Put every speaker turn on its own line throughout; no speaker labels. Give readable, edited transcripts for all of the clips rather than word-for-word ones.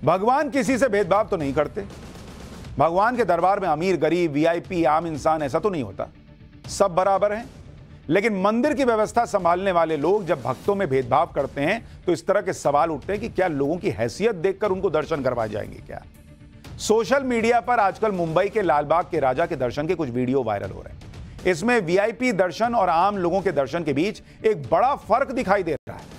भगवान किसी से भेदभाव तो नहीं करते। भगवान के दरबार में अमीर गरीब वीआईपी आम इंसान ऐसा तो नहीं होता, सब बराबर हैं। लेकिन मंदिर की व्यवस्था संभालने वाले लोग जब भक्तों में भेदभाव करते हैं तो इस तरह के सवाल उठते हैं कि क्या लोगों की हैसियत देखकर उनको दर्शन करवाए जाएंगे क्या। सोशल मीडिया पर आजकल मुंबई के लालबाग के राजा के दर्शन के कुछ वीडियो वायरल हो रहे हैं। इसमें वीआईपी दर्शन और आम लोगों के दर्शन के बीच एक बड़ा फर्क दिखाई दे रहा है।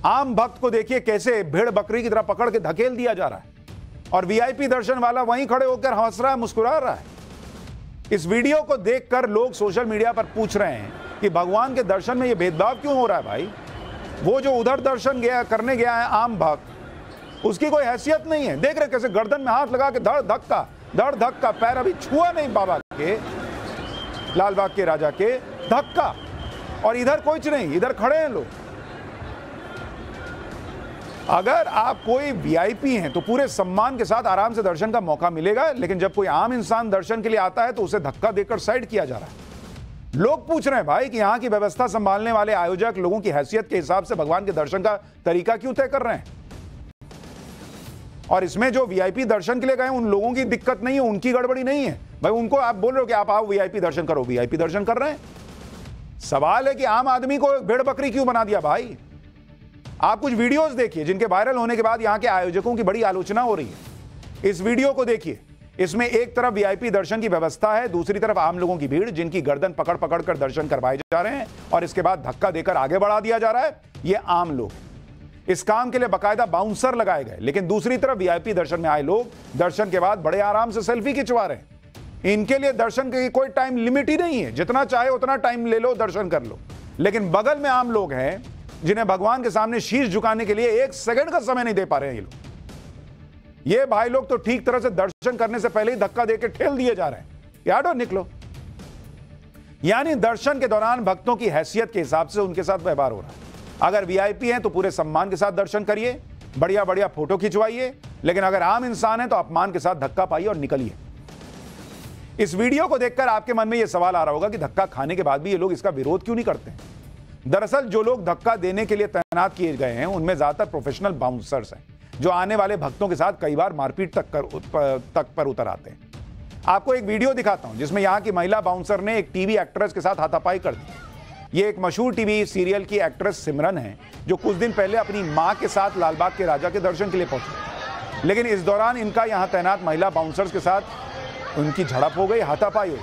आम भक्त को देखिए कैसे भेड़ बकरी की तरह पकड़ के धकेल दिया जा रहा है और वीआईपी दर्शन वाला वहीं खड़े होकर हंस रहा है, मुस्कुरा रहा है। इस वीडियो को देखकर लोग सोशल मीडिया पर पूछ रहे हैं कि भगवान के दर्शन में यह भेदभाव क्यों हो रहा है भाई। वो जो उधर दर्शन करने गया है आम भक्त, उसकी कोई हैसियत नहीं है। देख रहे कैसे गर्दन में हाथ लगा के धड़ धक्का, पैर अभी छुआ नहीं बाबा के, लालबाग के राजा के, धक्का, और इधर कुछ नहीं, इधर खड़े हैं लोग। अगर आप कोई वीआईपी हैं तो पूरे सम्मान के साथ आराम से दर्शन का मौका मिलेगा, लेकिन जब कोई आम इंसान दर्शन के लिए आता है तो उसे धक्का देकर साइड किया जा रहा है। लोग पूछ रहे हैं भाई कि यहां की व्यवस्था संभालने वाले आयोजक लोगों की हैसियत के हिसाब से भगवान के दर्शन का तरीका क्यों तय कर रहे हैं। और इसमें जो वीआईपी दर्शन के लिए गए उन लोगों की दिक्कत नहीं है, उनकी गड़बड़ी नहीं है भाई। उनको आप बोल रहे हो कि आप आओ वीआईपी दर्शन करो, वीआईपी दर्शन कर रहे हैं। सवाल है कि आम आदमी को भेड़ बकरी क्यों बना दिया भाई। आप कुछ वीडियोस देखिए जिनके वायरल होने के बाद यहां के आयोजकों की बड़ी आलोचना हो रही है। इस वीडियो को देखिए, इसमें एक तरफ वीआईपी दर्शन की व्यवस्था है, दूसरी तरफ आम लोगों की भीड़ जिनकी गर्दन पकड़ पकड़ कर दर्शन करवाए जा रहे हैं और इसके बाद धक्का देकर आगे बढ़ा दिया जा रहा है। ये आम लोग, इस काम के लिए बाकायदा बाउंसर लगाए गए, लेकिन दूसरी तरफ वीआईपी दर्शन में आए लोग दर्शन के बाद बड़े आराम से सेल्फी खिंचवा रहे हैं। इनके लिए दर्शन की कोई टाइम लिमिट ही नहीं है, जितना चाहे उतना टाइम ले लो, दर्शन कर लो। लेकिन बगल में आम लोग हैं जिन्हें भगवान के सामने शीश झुकाने के लिए 1 सेकंड का समय नहीं दे पा रहे हैं। ये भाई लोग तो ठीक तरह से दर्शन करने से पहले ही धक्का देकर ठेल दिए जा रहे हैं, याडो निकलो। यानी दर्शन के दौरान भक्तों की हैसियत के हिसाब से उनके साथ व्यवहार हो रहा है। अगर वीआईपी हैं तो पूरे सम्मान के साथ दर्शन करिए, बढ़िया बढ़िया फोटो खिंचवाइए, लेकिन अगर आम इंसान है तो अपमान के साथ धक्का पाइए और निकलिए। इस वीडियो को देखकर आपके मन में यह सवाल आ रहा होगा कि धक्का खाने के बाद भी ये लोग इसका विरोध क्यों नहीं करते। दरअसल जो लोग धक्का देने के लिए तैनात किए गए हैं उनमें ज्यादातर प्रोफेशनल बाउंसर्स हैं जो आने वाले भक्तों के साथ कई बार मारपीट तक पर उतर आते हैं। आपको एक वीडियो दिखाता हूं जिसमें यहां की महिला बाउंसर ने एक टीवी एक्ट्रेस के साथ हाथापाई कर दी। ये एक मशहूर टीवी सीरियल की एक्ट्रेस सिमरन है जो कुछ दिन पहले अपनी मां के साथ लालबाग के राजा के दर्शन के लिए पहुंची, लेकिन इस दौरान इनका यहां तैनात महिला बाउंसर्स के साथ उनकी झड़प हो गई, हाथापाई हो गई।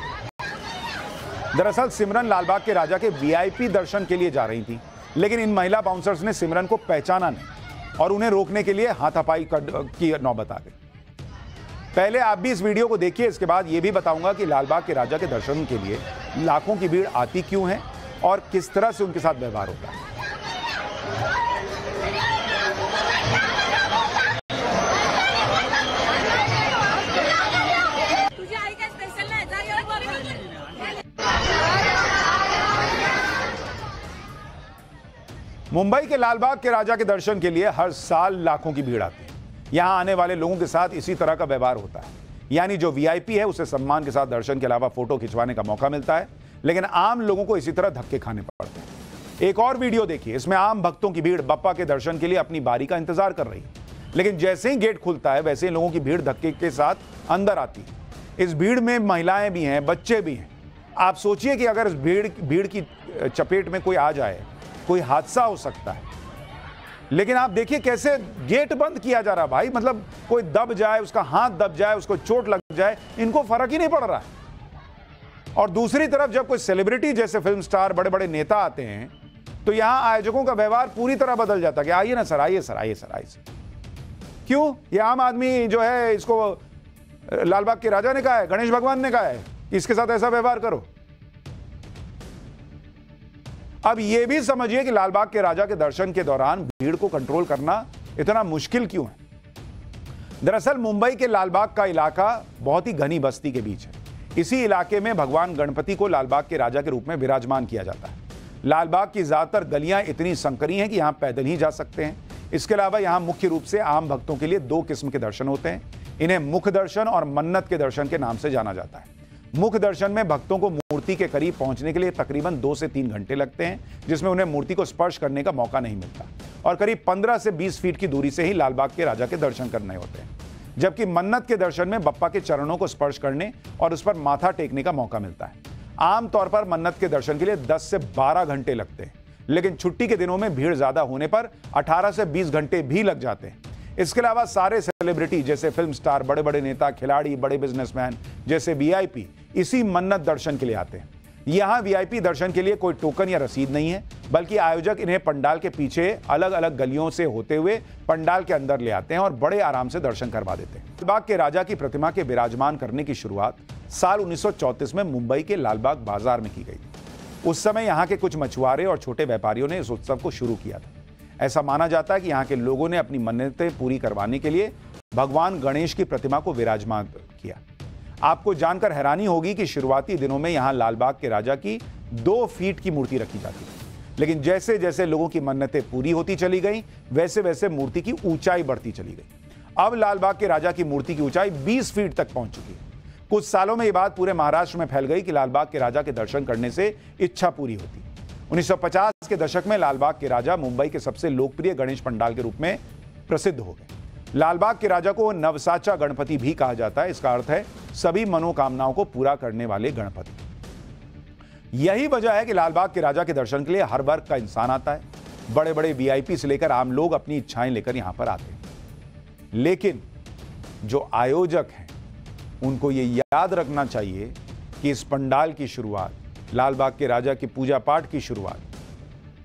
दरअसल सिमरन लालबाग के राजा के वीआईपी दर्शन के लिए जा रही थी, लेकिन इन महिला बाउंसर्स ने सिमरन को पहचाना नहीं और उन्हें रोकने के लिए हाथापाई की नौबत आ गई। पहले आप भी इस वीडियो को देखिए, इसके बाद यह भी बताऊंगा कि लालबाग के राजा के दर्शन के लिए लाखों की भीड़ आती क्यों है और किस तरह से उनके साथ व्यवहार होता है। मुंबई के लालबाग के राजा के दर्शन के लिए हर साल लाखों की भीड़ आती है। यहां आने वाले लोगों के साथ इसी तरह का व्यवहार होता है, यानी जो वीआईपी है उसे सम्मान के साथ दर्शन के अलावा फोटो खिंचवाने का मौका मिलता है, लेकिन आम लोगों को इसी तरह धक्के खाने पड़ते हैं। एक और वीडियो देखिए, इसमें आम भक्तों की भीड़ बप्पा के दर्शन के लिए अपनी बारी का इंतजार कर रही है, लेकिन जैसे ही गेट खुलता है वैसे ही लोगों की भीड़ धक्के के साथ अंदर आती है। इस भीड़ में महिलाएं भी हैं, बच्चे भी हैं। आप सोचिए कि अगर इस भीड़ की चपेट में कोई आ जाए, कोई हादसा हो सकता है। लेकिन आप देखिए कैसे गेट बंद किया जा रहा है भाई, मतलब कोई दब जाए, उसका हाथ दब जाए, उसको चोट लग जाए, इनको फर्क ही नहीं पड़ रहा है। और दूसरी तरफ जब कोई सेलिब्रिटी जैसे फिल्म स्टार, बड़े बड़े नेता आते हैं तो यहां आयोजकों का व्यवहार पूरी तरह बदल जाता है कि आइए ना सर, आइए सर, आइए सर, आइए सर। क्यों? ये आम आदमी जो है, इसको लालबाग के राजा ने कहा है, गणेश भगवान ने कहा है कि इसके साथ ऐसा व्यवहार करो। अब यह भी समझिए कि लालबाग के राजा के दर्शन के दौरान भीड़ को कंट्रोल करना इतना मुश्किल क्यों है। दरअसल मुंबई के लालबाग का इलाका बहुत ही घनी बस्ती के बीच है। इसी इलाके में भगवान गणपति को लालबाग के राजा के रूप में विराजमान किया जाता है। लालबाग की ज्यादातर गलियां इतनी संकरी हैं कि यहां पैदल ही जा सकते हैं। इसके अलावा यहां मुख्य रूप से आम भक्तों के लिए 2 किस्म के दर्शन होते हैं। इन्हें मुख्य दर्शन और मन्नत के दर्शन के नाम से जाना जाता है। मुख्य दर्शन में भक्तों को मूर्ति के करीब पहुंचने के लिए तकरीबन 2 से 3 घंटे लगते हैं, जिसमें उन्हें मूर्ति को स्पर्श करने का मौका नहीं मिलता और करीब 15 से 20 फीट की दूरी से ही लालबाग के राजा के दर्शन करने होते हैं। जबकि मन्नत के दर्शन में बप्पा के चरणों को स्पर्श करने और उस पर माथा टेकने का मौका मिलता है। आमतौर पर मन्नत के दर्शन के लिए 10 से 12 घंटे लगते हैं, लेकिन छुट्टी के दिनों में भीड़ ज्यादा होने पर 18 से 20 घंटे भी लग जाते हैं। इसके अलावा सारे सेलिब्रिटी जैसे फिल्म स्टार, बड़े बड़े नेता, खिलाड़ी, बड़े बिजनेसमैन जैसे वीआईपी इसी मन्नत दर्शन के लिए आते हैं। यहां वीआईपी दर्शन के लिए कोई टोकन या रसीद नहीं है, बल्कि आयोजक इन्हें पंडाल के पीछे अलग अलग गलियों से होते हुए पंडाल के अंदर ले आते हैं और बड़े आराम से दर्शन करवा देते हैं। लालबाग के राजा की प्रतिमा के विराजमान करने की शुरुआत साल 1934 में मुंबई के लालबाग बाजार में की गई। उस समय यहाँ के कुछ मछुआरे और छोटे व्यापारियों ने इस उत्सव को शुरू किया था। ऐसा माना जाता है कि यहाँ के लोगों ने अपनी मन्नतें पूरी करवाने के लिए भगवान गणेश की प्रतिमा को विराजमान किया। आपको जानकर हैरानी होगी कि शुरुआती दिनों में यहाँ लालबाग के राजा की 2 फीट की मूर्ति रखी जाती थी, लेकिन जैसे जैसे लोगों की मन्नतें पूरी होती चली गई, वैसे वैसे मूर्ति की ऊंचाई बढ़ती चली गई। अब लालबाग के राजा की मूर्ति की ऊंचाई 20 फीट तक पहुंच चुकी है। कुछ सालों में यह बात पूरे महाराष्ट्र में फैल गई कि लालबाग के राजा के दर्शन करने से इच्छा पूरी होती। 1950 के दशक में लालबाग के राजा मुंबई के सबसे लोकप्रिय गणेश पंडाल के रूप में प्रसिद्ध हो गए। लालबाग के राजा को नवसाचा गणपति भी कहा जाता है। इसका अर्थ है सभी मनोकामनाओं को पूरा करने वाले गणपति। यही वजह है कि लालबाग के राजा के दर्शन के लिए हर वर्ग का इंसान आता है। बड़े बड़े वीआईपी से लेकर आम लोग अपनी इच्छाएं लेकर यहां पर आते हैं। लेकिन जो आयोजक हैं उनको ये याद रखना चाहिए कि इस पंडाल की शुरुआत, लालबाग के राजा की पूजा पाठ की शुरुआत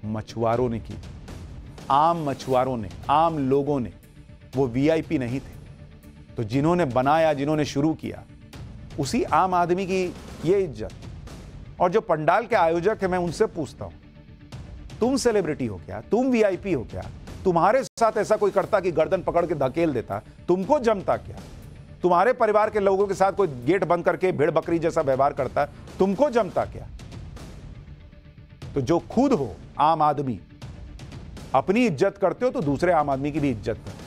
मछुआरों ने की। आम मछुआरों ने, आम लोगों ने, वो वीआईपी नहीं थे। तो जिन्होंने बनाया, जिन्होंने शुरू किया, उसी आम आदमी की ये इज्जत। और जो पंडाल के आयोजक है, मैं उनसे पूछता हूं, तुम सेलिब्रिटी हो क्या? तुम वीआईपी हो क्या? तुम्हारे साथ ऐसा कोई करता कि गर्दन पकड़ के धकेल देता, तुमको जमता क्या? तुम्हारे परिवार के लोगों के साथ कोई गेट बंद करके भेड़ बकरी जैसा व्यवहार करता, तुमको जमता क्या? तो जो खुद हो आम आदमी, अपनी इज्जत करते हो तो दूसरे आम आदमी की भी इज्जत करते हो।